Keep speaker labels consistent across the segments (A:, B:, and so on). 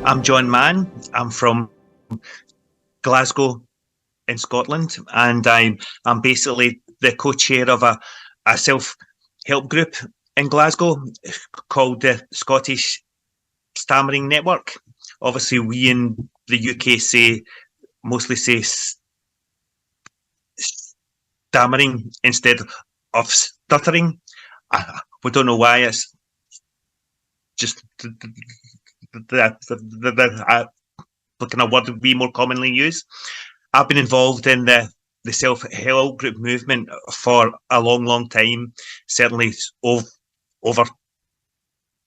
A: I'm John Mann. I'm from Glasgow in Scotland, and I'm basically the co-chair of a self-help group in Glasgow called the Scottish Stammering Network. Obviously, we in the UK mostly say stammering instead of stuttering. We don't know why. It's just the kind of word we more commonly use. I've been involved in the self-help group movement for a long time, certainly over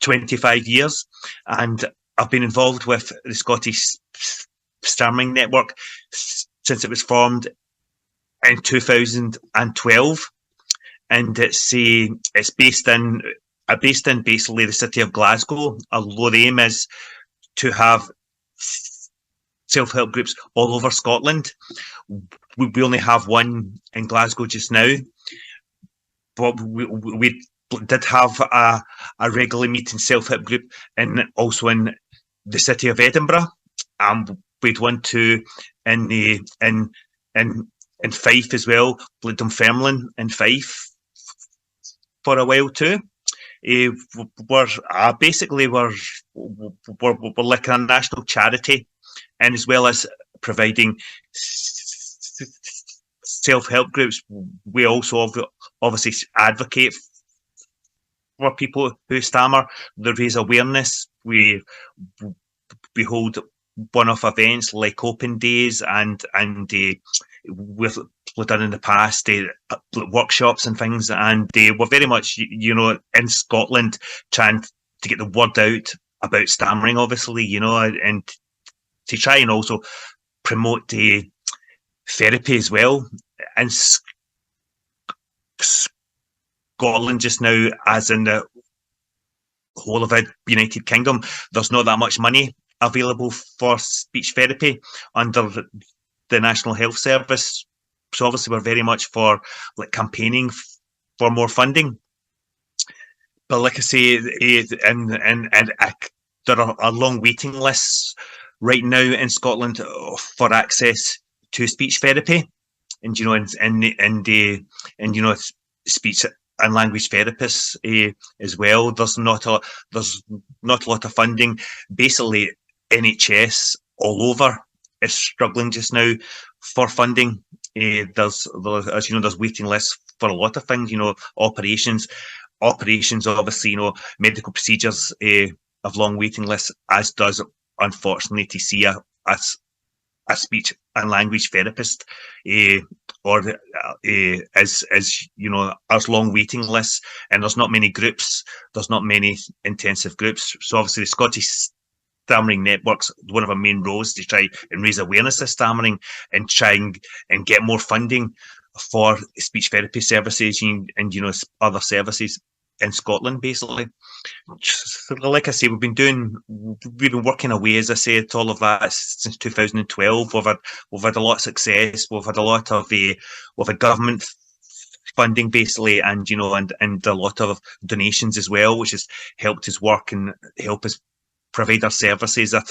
A: 25 years, and I've been involved with the Scottish Stammering Network since it was formed in 2012, and it's based in basically the city of Glasgow, although the aim is to have self-help groups all over Scotland. We only have one in Glasgow just now, but we did have a regularly meeting self-help group also in the city of Edinburgh, and we'd one too in Fife as well, Dunfermline and Fife for a while too. We're like a national charity, and as well as providing self-help groups, we also obviously advocate for people who stammer. They raise awareness. We hold one-off events like open days, and we've done in the past workshops and things, and we're very much in Scotland trying to get the word out about stammering, obviously, and to try and also promote therapy as well. And Scotland just now, as in the whole of the United Kingdom, there's not that much money available for speech therapy under the National Health Service. So obviously we're very much for campaigning for more funding. But like I say, there are long waiting lists right now in Scotland for access to speech therapy, and speech and language therapists as well. There's not a lot of funding. Basically, NHS all over is struggling just now for funding. There's waiting lists for a lot of things. Operations, obviously, medical procedures have long waiting lists, as does, unfortunately, to see a speech and language therapist, as long waiting lists, and there's not many groups, there's not many intensive groups. So obviously the Scottish Stammering Network's one of our main roles to try and raise awareness of stammering and try and get more funding for speech therapy services and other services in Scotland, basically. Like I say, we've been working away, as I said, all of that since 2012. We've had a lot of success. We've had a lot of government funding, basically, and a lot of donations as well, which has helped us work and help us provide our services that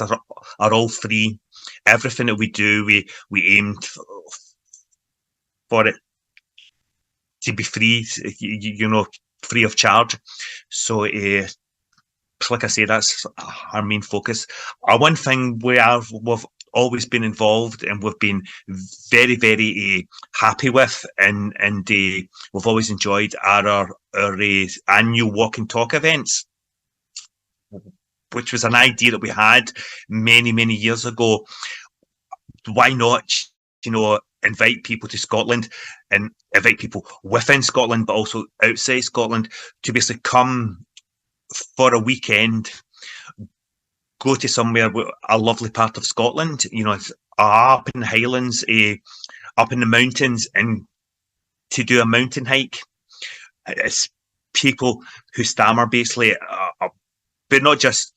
A: are all free. Everything that we do, we aimed for it to be free, free of charge. So, like I say, that's our main focus. One thing we've always been involved and we've been very, very happy with, and we've always enjoyed our annual walk and talk events, which was an idea that we had many years ago. Why not, invite people to Scotland and invite people within Scotland, but also outside Scotland, to basically come for a weekend, go to somewhere, a lovely part of Scotland, up in the Highlands, up in the mountains, and to do a mountain hike. It's people who stammer, basically, but not just,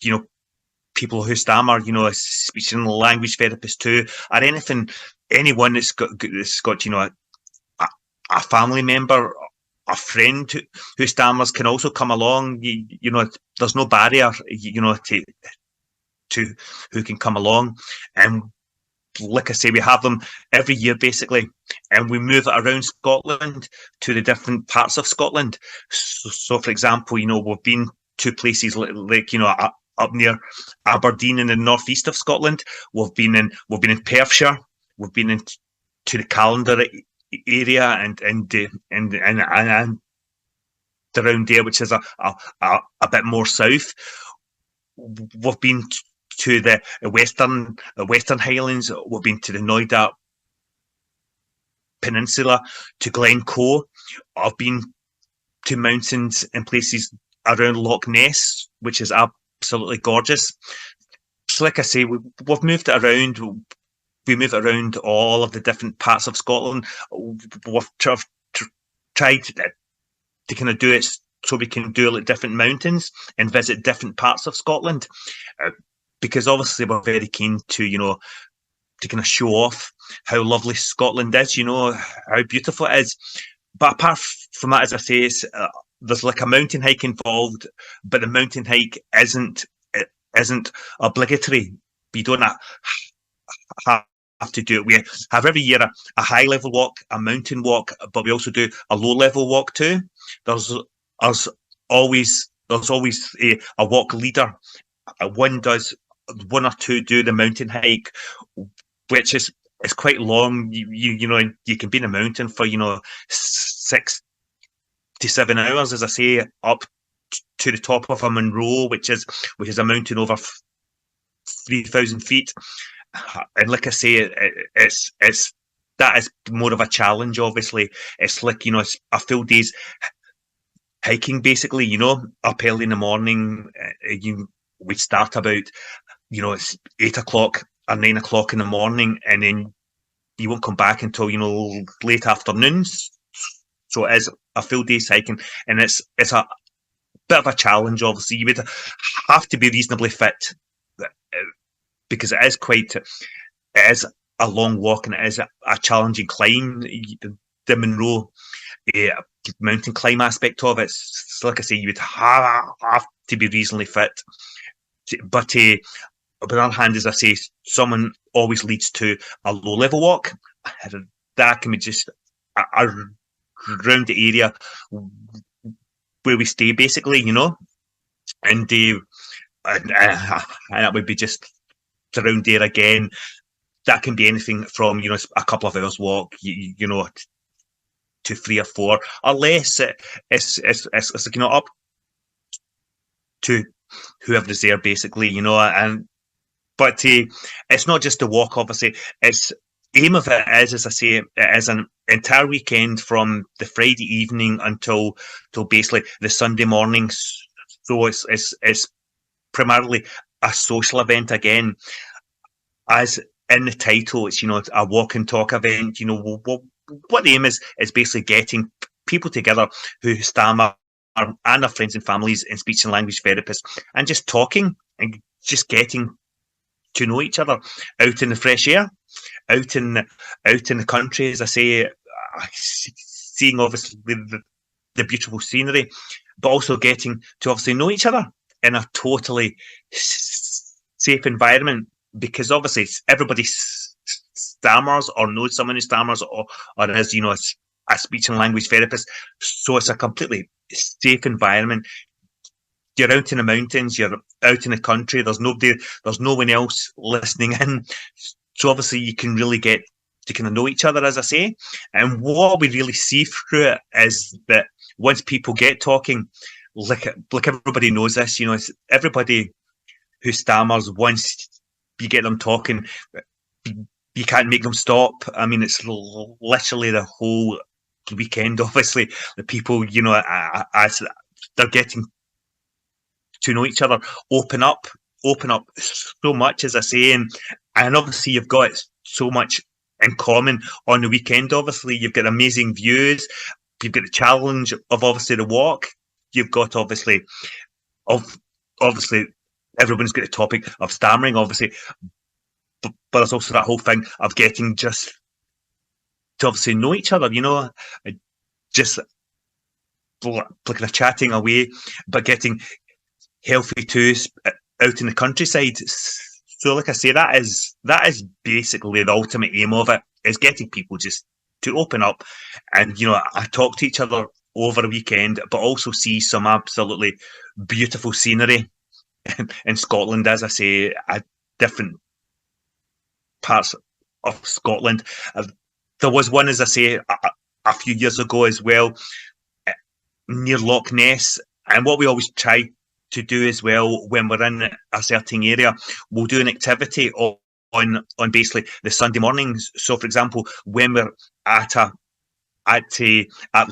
A: people who stammer, speech and language therapists too, or anyone that's got a family member, a friend who stammers can also come along. There's no barrier, to who can come along. And like I say, we have them every year basically, and we move it around Scotland to the different parts of Scotland. So for example, we've been to places like up near Aberdeen in the northeast of Scotland. We've been in Perthshire. We've been into the Callander area and around there, which is a bit more south. We've been to the Western Highlands. We've been to the Knoydart Peninsula, to Glencoe. I've been to mountains and places around Loch Ness, which is absolutely gorgeous. So like I say, we've moved it around. We move around all of the different parts of Scotland. We've tried to kind of do it so we can do like different mountains and visit different parts of Scotland, because obviously we're very keen to to kind of show off how lovely Scotland is, how beautiful it is. But apart from that, as I say, there's like a mountain hike involved, but the mountain hike isn't obligatory. We don't have to do it. We have every year a high level walk, a mountain walk, but we also do a low level walk too. There's always a walk leader. One or two do the mountain hike, which is quite long. You can be in a mountain for 6 to 7 hours, as I say, up to the top of a Munro, which is a mountain over 3,000 feet. And like I say, that is more of a challenge. Obviously, it's like it's a full day's hiking, basically. Up early in the morning, we start about it's 8 o'clock or 9 o'clock in the morning, and then you won't come back until late afternoons. So it is a full day's hiking, and it's a bit of a challenge. Obviously, you would have to be reasonably fit, because it is a long walk, and it is a challenging climb. The Munro mountain climb aspect of it. So like I say, you would have to be reasonably fit. But on the other hand, as I say, someone always leads to a low level walk. That can be just around the area where we stay, basically, and that would be just around there again. That can be anything from a couple of hours walk, to 3 or 4, or less. It's up to whoever's there, basically, but it's not just a walk. Obviously, it's aim of it is, as I say, it is an entire weekend from the Friday evening until basically the Sunday morning. So it's primarily a social event again, as in the title. It's a walk and talk event. What the aim is basically getting people together who stammer and their friends and families and speech and language therapists, and just talking and just getting to know each other out in the fresh air, out in the country, as I say, seeing obviously the beautiful scenery, but also getting to obviously know each other in a totally safe environment, because obviously everybody stammers or knows someone who stammers or is a speech and language therapist. So it's a completely safe environment. You're out in the mountains, you're out in the country, there's no one else listening in. So obviously you can really get to kind of know each other, as I say. And what we really see through it is that once people get talking, like everybody knows this, it's everybody who stammers, once you get them talking, you can't make them stop. I mean, it's literally the whole weekend, obviously, the people, as they're getting to know each other, open up so much, as I say, and obviously you've got so much in common on the weekend. Obviously, you've got amazing views, you've got the challenge of obviously the walk, you've got obviously everyone's got the topic of stammering, obviously, but there's also that whole thing of getting just to obviously know each other, just like chatting away, but getting healthy too, out in the countryside. So, like I say, that is basically the ultimate aim of it, is getting people just to open up and, you know, I talk to each other over a weekend, but also see some absolutely beautiful scenery in Scotland, as I say, at different parts of Scotland. There was one, as I say, a few years ago as well, near Loch Ness. And what we always try to do as well when we're in a certain area, we'll do an activity on basically the Sunday mornings. So, for example, when we're at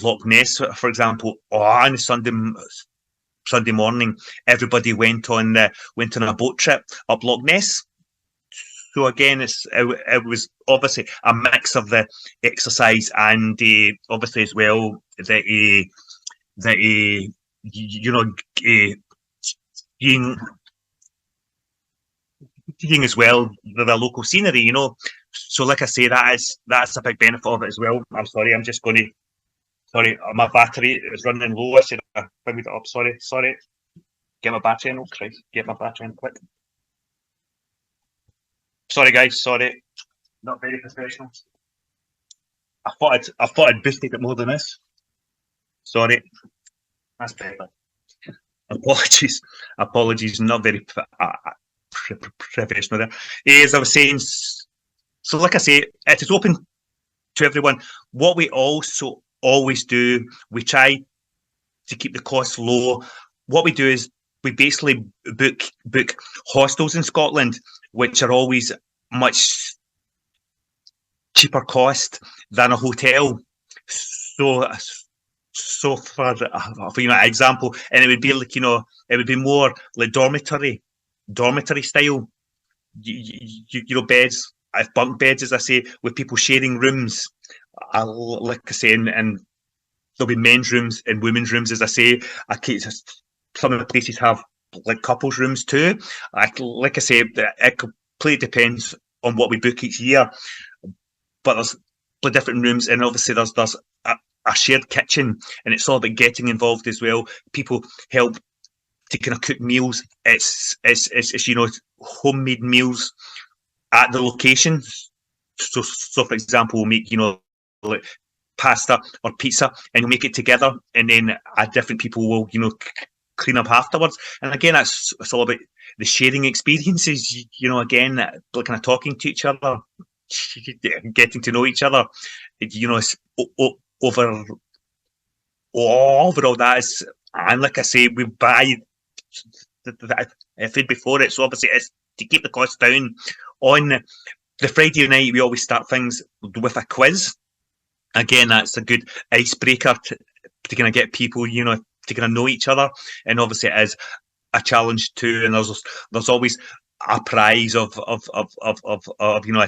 A: Loch Ness, for example, on Sunday morning, everybody went on a boat trip up Loch Ness. So again, it was obviously a mix of the exercise and obviously as well the you know seeing as well the local scenery, you know. So like I say, that's a big benefit of it as well. I'm sorry, I'm just going to. Sorry, my battery is running low. I should have figured it up. Sorry. Get my battery in. Oh Christ, get my battery in quick. Sorry, guys. Sorry, not very professional. I thought I'd boosted it more than this. Sorry, that's better. Apologies. Not very professional there. As I was saying, so like I say, it is open to everyone. What we also always do, we try to keep the costs low. What we do is we basically book hostels in Scotland, which are always much cheaper cost than a hotel. So for you know, example, and it would be like, you know, it would be more like dormitory style. You know, beds, bunk beds, as I say, with people sharing rooms. Like I say, and there'll be men's rooms and women's rooms, as I say. Some of the places have like couples rooms too. Like I say, it completely depends on what we book each year. But there's different rooms, and obviously there's a shared kitchen, and it's all about getting involved as well. People help to kind of cook meals. It's you know, homemade meals at the location. So for example, we'll make, you know, like pasta or pizza, and you'll make it together, and then different people will, you know, clean up afterwards. And again, it's all about the sharing experiences, you know, again, like kind of talking to each other, getting to know each other, you know, overall that is. And like I say, we buy the food before it, so obviously it's to keep the cost down. On the Friday night, we always start things with a quiz. Again, that's a good icebreaker to kind of get people, you know, to kind of know each other. And obviously it is a challenge too. And there's always a prize of you know,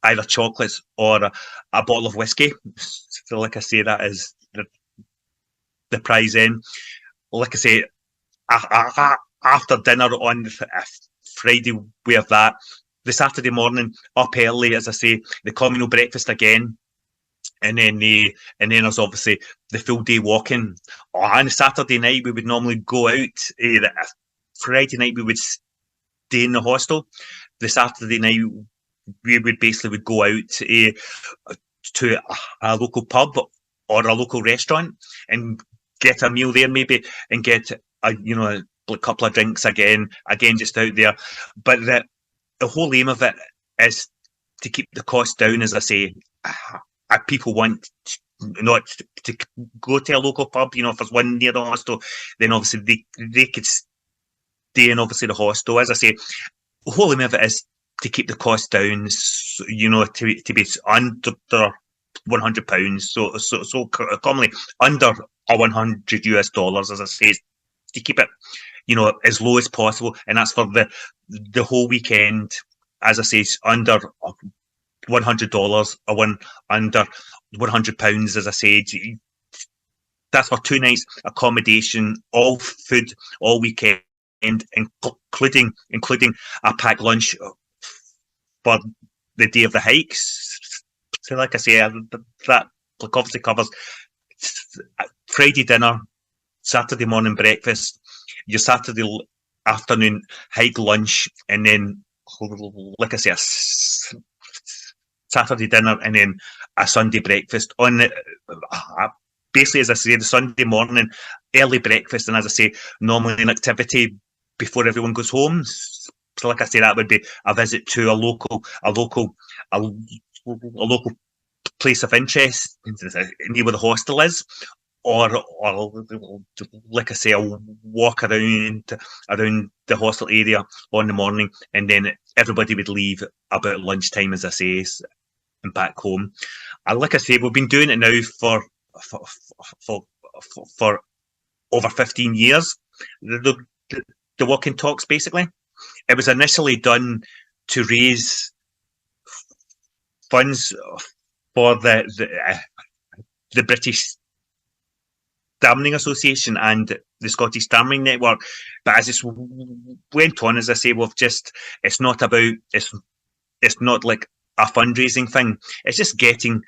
A: either chocolates or a bottle of whiskey. So like I say, that is the prize in. Like I say, after dinner on Friday, we have that. The Saturday morning, up early, as I say, the communal breakfast again. And then there's obviously the full day walking. On Saturday night, we would normally go out. Friday night, we would stay in the hostel. The Saturday night, we would basically go out to a local pub or a local restaurant and get a meal there, maybe, and get a couple of drinks again just out there. But the whole aim of it is to keep the cost down, as I say. People want not to go to a local pub, you know, if there's one near the hostel, then obviously they could stay in obviously the hostel. As I say, the whole aim of it is to keep the cost down, you know, to be under £100. So commonly under $100, as I say, to keep it, you know, as low as possible, and that's for the whole weekend. As I say, it's under $100 or under £100, as I said. That's for 2 nights accommodation, all food, all weekend, including a packed lunch for the day of the hikes. So like I say, that obviously covers Friday dinner, Saturday morning breakfast, your Saturday afternoon hike lunch, and then, like I say, a Saturday dinner, and then a Sunday breakfast. On the, basically, as I say, the Sunday morning, early breakfast, and as I say, normally an activity before everyone goes home. So, like I say, that would be a visit to a local place of interest near where the hostel is, or like I say, a walk around the hostel area on the morning, and then everybody would leave about lunchtime, as I say, and back home. And like I say, we've been doing it now for over 15 years. The walking talks, basically. It was initially done to raise funds for the British Stammering Association and the Scottish Stammering Network. But as it went on, as I say, it's not like a fundraising thing. It's just getting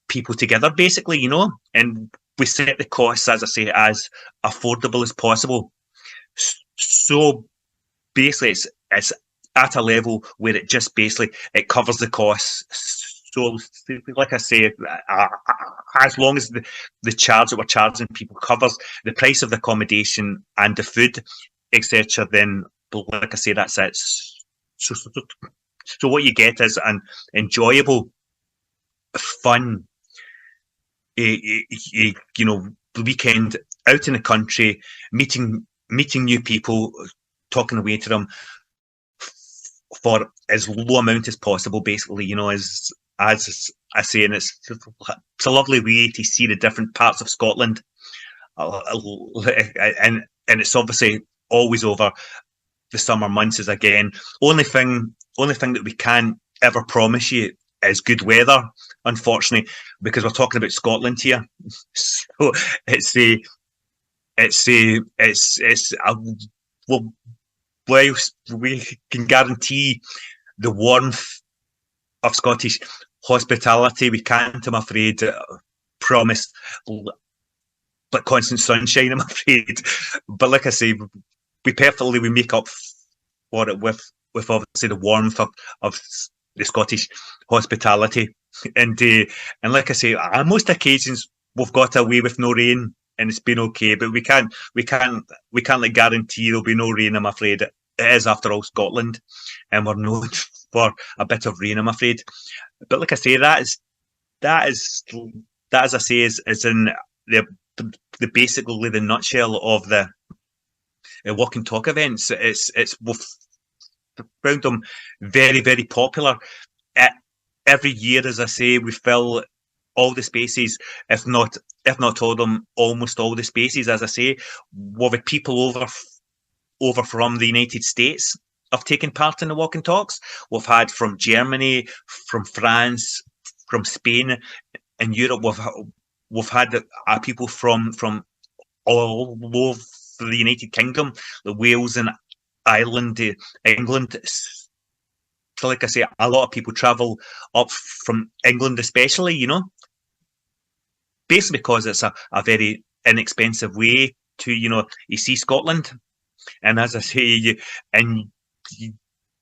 A: people together, basically, and we set the costs, as I say, as affordable as possible. So basically, it's at a level where it just basically it covers the costs. So, like I say, as long as the charge that we're charging people covers the price of the accommodation and the food, etc., then, like I say, that's it. So what you get is an enjoyable, fun, weekend out in the country, meeting new people, talking away to them for as low amount as possible, basically, as I say, and it's a lovely way to see the different parts of Scotland, and it's obviously always over the summer months. Is again only thing that we can't ever promise you is good weather, unfortunately, because we're talking about Scotland here. So well, whilst we can guarantee the warmth of Scottish hospitality, we can't, I'm afraid, promise like constant sunshine, I'm afraid. But like I say, we make up for it with obviously the warmth of the Scottish hospitality. And like I say, on most occasions we've got away with no rain and it's been okay, but we can't like guarantee there'll be no rain, I'm afraid. It is, after all, Scotland, and we're known for a bit of rain, I'm afraid. But like I say, that is as I say is in the basically the nutshell of the walk and talk events. We've found them very, very popular. Every year, as I say, we fill all the spaces, if not all of them, almost all the spaces. As I say, we've had people over from the United States have taken part in the walk and talks. We've had from Germany, from France, from Spain, in Europe. We've had people from all over the United Kingdom, the Wales and Ireland, England. So, like I say, a lot of people travel up from England, especially, basically because it's a very inexpensive way to, you see Scotland. And as I say,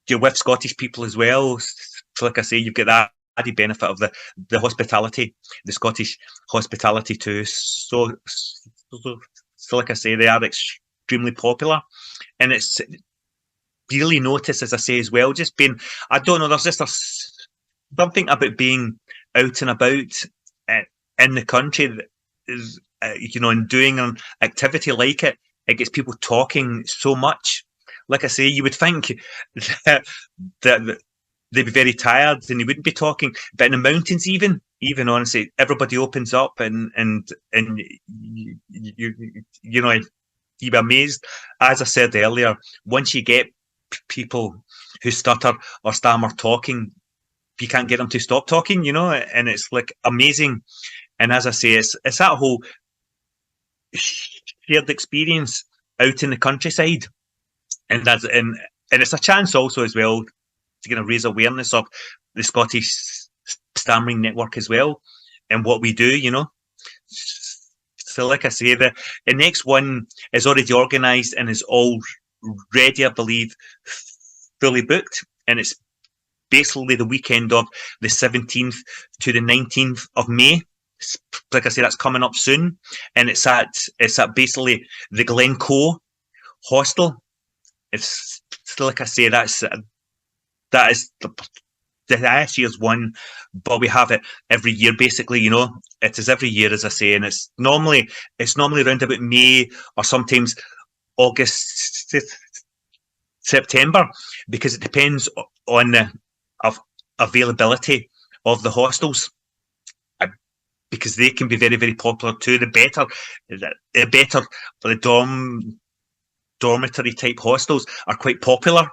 A: you're with Scottish people as well. So, like I say, you've got that added benefit of the hospitality, the Scottish hospitality too. So, like I say, they are extremely popular, and it's really noticed, as I say, as well. Just being, I don't know, there's just something about being out and about in the country that is, and doing an activity like it. It gets people talking so much. Like I say, you would think that they'd be very tired and they wouldn't be talking. But in the mountains, even honestly, everybody opens up and you'd be amazed. As I said earlier, once you get people who stutter or stammer talking, you can't get them to stop talking, and it's like amazing. And as I say, it's that whole shared experience out in the countryside, and it's a chance also as well to kind of raise awareness of the Scottish Stammering Network as well and what we do, So like I say, the next one is already organised and is all already, I believe, fully booked, and it's basically the weekend of the 17th to the 19th of May. Like I say, that's coming up soon, and it's at basically the Glencoe Hostel. It's like I say, that is this year's one, but we have it every year basically. You know, it is every year, as I say, and it's normally around about May or sometimes August, September, because it depends on the availability of the hostels, because they can be very, very popular too. The dormitory type hostels are quite popular,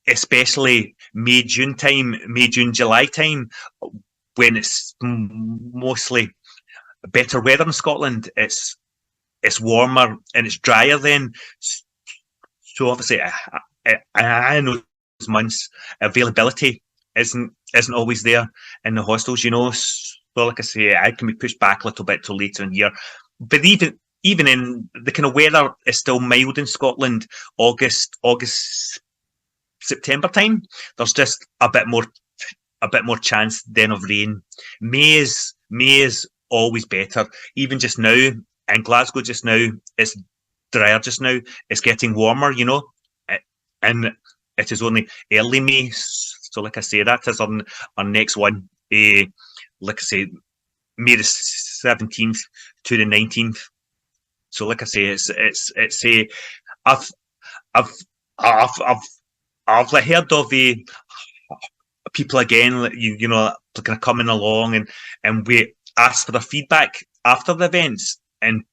A: especially May, June, July time, when it's mostly better weather in Scotland. It's warmer and it's drier then. So obviously, I know those months availability isn't always there in the hostels, you know. So like I say, I can be pushed back a little bit till later in the year. But even in the kind of weather is still mild in Scotland, August, September time, there's just a bit more chance then of rain. May is always better. Even just now in Glasgow, just now it's drier. Just now it's getting warmer, you know, and it is only early May. So like I say, that is our next one. Like I say, May the 17th to the 19th. So like I say, it's I've heard of the people again, you know, kind of coming along and we ask for their feedback after the events, and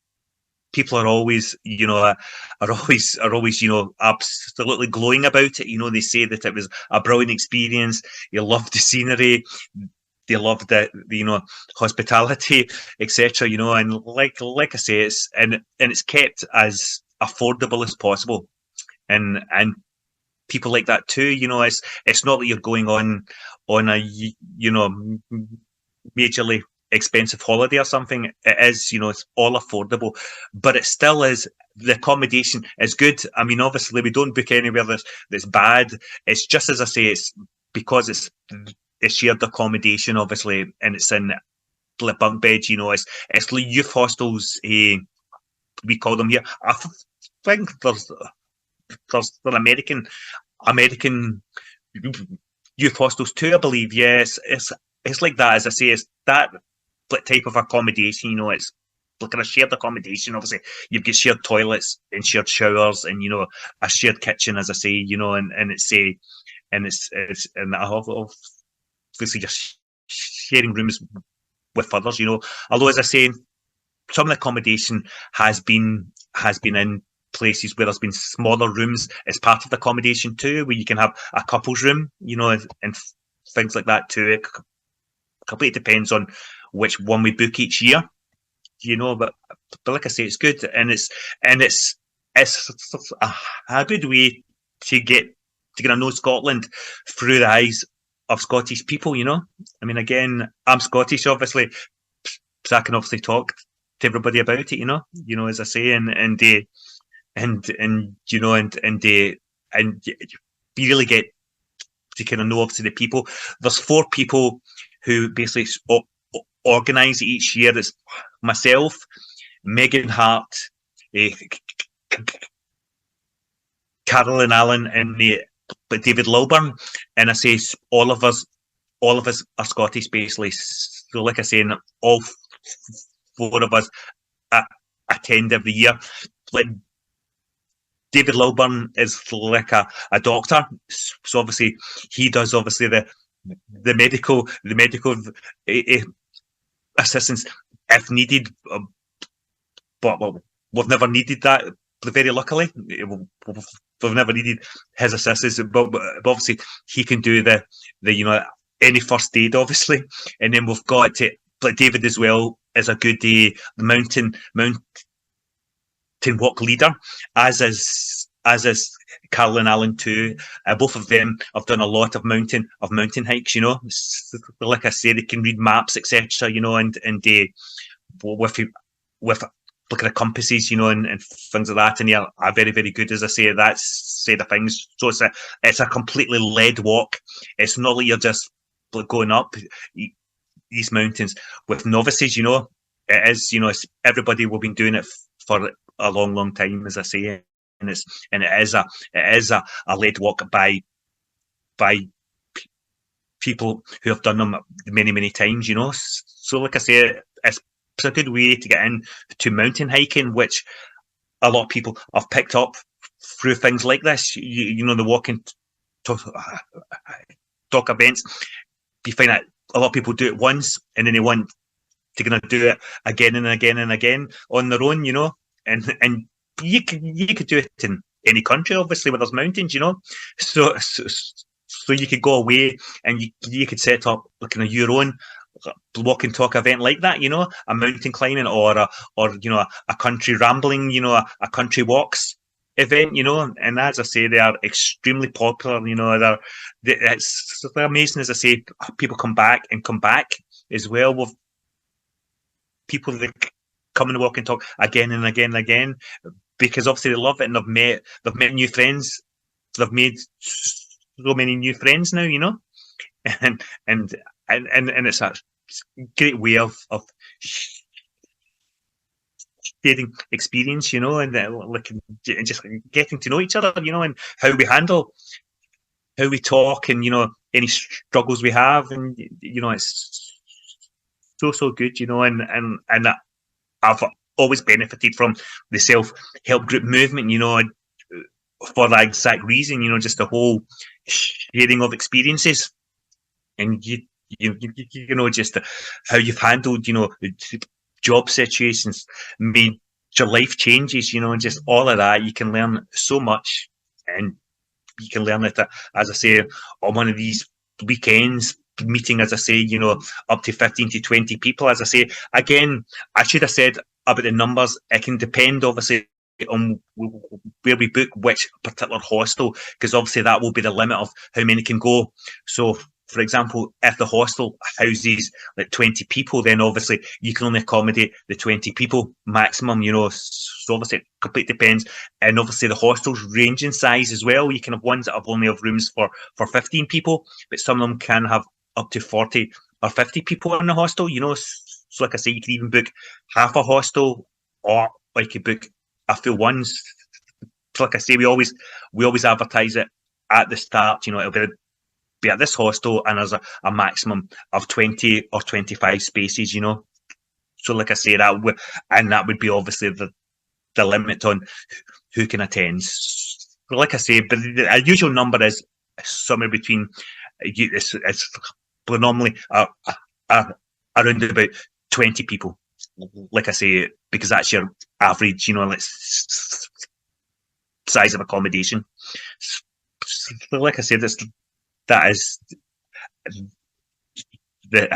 A: people are always, you know, you know, absolutely glowing about it. You know, they say that it was a brilliant experience. You loved the scenery, they loved the you know, hospitality, etc. You know, and like I say, it's kept as affordable as possible, and people like that too. You know, it's not that you're going on a, you know, majorly expensive holiday or something. It is, you know, it's all affordable, but it still is. The accommodation is good. I mean, obviously we don't book anywhere that's bad. It's just, as I say, it's because it's shared accommodation, obviously, and it's in bunk beds. You know, it's youth hostels. We call them here. I think there's an American youth hostels too, I believe. Yes, it's like that. As I say, it's that type of accommodation. You know, it's like a shared accommodation. Obviously, you've got shared toilets and shared showers, and you know, a shared kitchen. As I say, you know, and obviously you're sharing rooms with others. You know, although as I say, some of the accommodation has been in places where there's been smaller rooms as part of the accommodation too, where you can have a couple's room, you know, and things like that too. It completely depends on which one we book each year, you know. But like I say, it's good, and it's a good way to get to know Scotland through the eyes of Scottish people, you know. I mean, again, I'm Scottish, obviously, so I can obviously talk to everybody about it, you know, as I say, and you know, and you really get to kind of know obviously the people. There's 4 people who basically organise it each year. It's myself, Megan Hart, Carolyn Allen, and David Lilburn. And I say all of us are Scottish, basically. So like I say, all 4 of us attend every year. Like David Lilburn is like a doctor, so obviously he does the medical assistance if needed, but we've never needed that. Very luckily, we've never needed his assistance, but obviously he can do the you know, any first aid, obviously, and then we've got like David as well is a good mountain walk leader, as is Carolyn Allen too. Both of them have done a lot of mountain hikes, you know. Like I say, they can read maps, etc., you know, and with look at the compasses, and things like that, and are very, very good, as I say, that side of things. So it's a completely led walk. It's not like you're just going up these mountains with novices, It is, everybody will be doing it for a long, long time, as I say, and it is a led walk by people who have done them many, many times, So, like I say, it's a good way to get into mountain hiking, which a lot of people have picked up through things like this. The walking talk events. You find that a lot of people do it once, and then they want to gonna do it again and again and again on their own, and you could do it in any country, obviously, where there's mountains, So you could go away and you could set up your own walk and talk event like that, a mountain climbing or a country rambling, a country walks event, and as I say, they are extremely popular, they're amazing. As I say, people come back as well with people that come and walk and talk again and again and again, because obviously they love it, and they've met new friends, they've made so many new friends now, and it's a great way of sharing experience, and just getting to know each other, and how we talk, and any struggles we have, and it's so good, and I've always benefited from the self-help group movement, for that exact reason, just the whole sharing of experiences, and just how you've handled, job situations, made your life changes, and just all of that. You can learn so much, and you can learn it, as I say, on one of these weekends, meeting, as I say, up to 15 to 20 people. As I say, again, I should have said about the numbers. It can depend, obviously, on where we book which particular hostel, because obviously that will be the limit of how many can go. So, for example, if the hostel houses like 20 people, then obviously you can only accommodate the 20 people maximum, so obviously it completely depends. And obviously the hostels range in size as well. You can have ones that have only have rooms for 15 people, but some of them can have up to 40 or 50 people in the hostel, So like I say, you can even book half a hostel, or you could book a full one. So like I say, we always advertise it at the start, it'll be at this hostel, and there's a maximum of 20 or 25 spaces, So like I say, that would be obviously the limit on who can attend. So like I say, but the usual number is somewhere between, it's normally around about 20 people. Like I say, because that's your average, size of accommodation. So like I said, that is the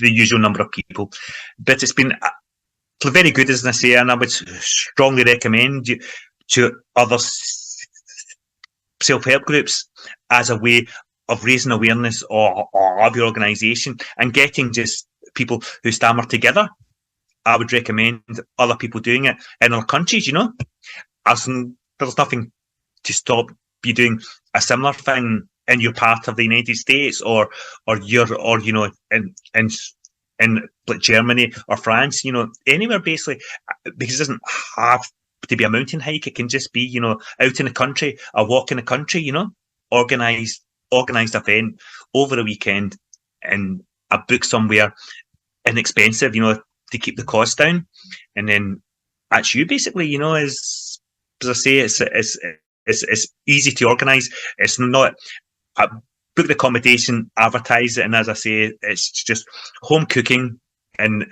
A: usual number of people, but it's been very good, as I say, and I would strongly recommend you to other self-help groups as a way of raising awareness of your organisation and getting just people who stammer together. I would recommend other people doing it in other countries, as there's nothing to stop you doing a similar thing in your part of the United States, or in like Germany or France, anywhere basically, because it doesn't have to be a mountain hike. It can just be, out in the country, a walk in the country, organised event over a weekend, and a book somewhere inexpensive, to keep the cost down, and then that's you basically, as I say, it's easy to organise. It's not book the accommodation, advertise it, and as I say, it's just home cooking and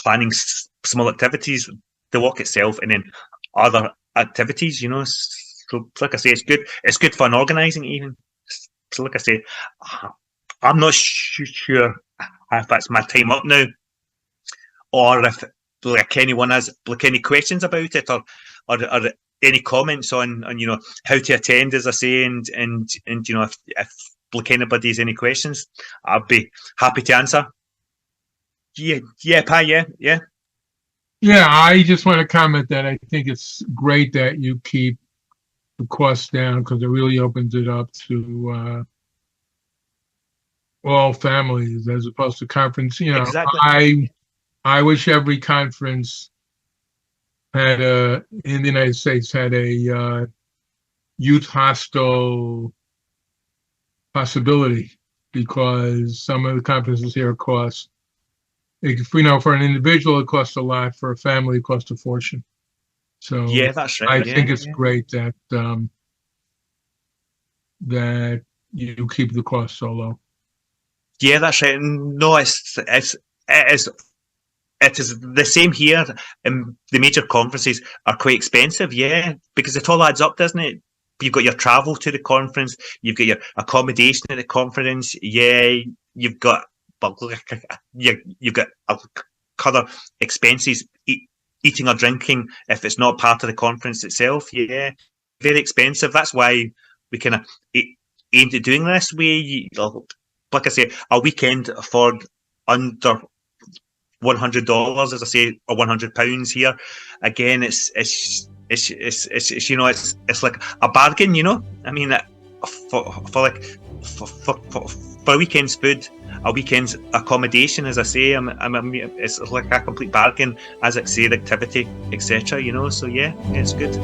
A: planning small activities, the walk itself, and then other activities, So like I say, it's good fun organising even. So like I say, I'm not sure if that's my time up now, or if like anyone has like any questions about it, or any comments on how to attend, as I say, and if like anybody has any questions, I'd be happy to answer. Pat, yeah.
B: Yeah, I just want to comment that I think it's great that you keep the costs down because it really opens it up to all families as opposed to conference.
A: Exactly.
B: I wish every conference had in the United States had a youth hostel possibility, because some of the conferences here cost, for an individual it costs a lot, for a family it costs a fortune. So
A: yeah, that's right.
B: I think it's great that that you keep the cost so low.
A: Yeah, that's right. No, it is the same here. The major conferences are quite expensive, yeah, because it all adds up, doesn't it? You've got your travel to the conference, you've got your accommodation at the conference, yeah, you've got other expenses, eating or drinking if it's not part of the conference itself, yeah, very expensive. That's why we kind of aimed at doing this way. Like I say, a weekend for under $100, as I say, or £100 here. Again, it's it's like a bargain, I mean, for a weekend's food, a weekend's accommodation, as I say, it's like a complete bargain, as I say, the activity, etc. So yeah, it's good.